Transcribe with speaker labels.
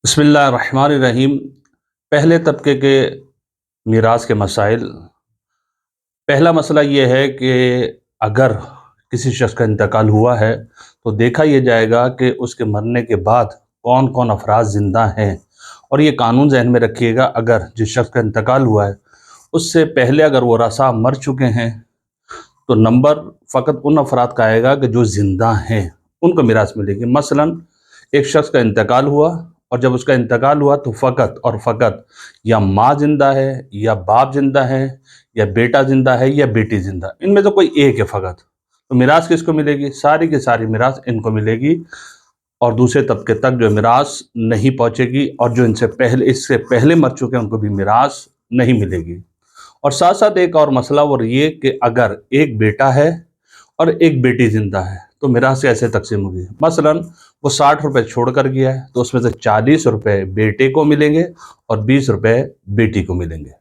Speaker 1: بسم اللہ الرحمن الرحیم۔ پہلے طبقے کے میراث کے مسائل۔ پہلا مسئلہ یہ ہے کہ اگر کسی شخص کا انتقال ہوا ہے تو دیکھا یہ جائے گا کہ اس کے مرنے کے بعد کون کون افراد زندہ ہیں، اور یہ قانون ذہن میں رکھیے گا، اگر جس شخص کا انتقال ہوا ہے اس سے پہلے اگر ورثاء مر چکے ہیں تو نمبر فقط ان افراد کا آئے گا کہ جو زندہ ہیں، ان کو میراث ملے گی۔ مثلا ایک شخص کا انتقال ہوا، اور جب اس کا انتقال ہوا تو فقط اور فقط یا ماں زندہ ہے، یا باپ زندہ ہے، یا بیٹا زندہ ہے، یا بیٹی زندہ، ان میں سے کوئی ایک ہے فقط، تو میراث کس کو ملے گی؟ ساری کی ساری میراث ان کو ملے گی، اور دوسرے طبقے تک جو میراث نہیں پہنچے گی، اور جو اس سے پہلے مر چکے ہیں ان کو بھی میراث نہیں ملے گی۔ اور ساتھ ساتھ ایک اور مسئلہ وہ یہ کہ اگر ایک بیٹا ہے اور ایک بیٹی زندہ ہے تو میراث کیسے تقسیم ہوگی؟ مثلا وہ 60 روپے چھوڑ کر گیا ہے تو اس میں سے 40 روپے بیٹے کو ملیں گے اور 20 روپے بیٹی کو ملیں گے۔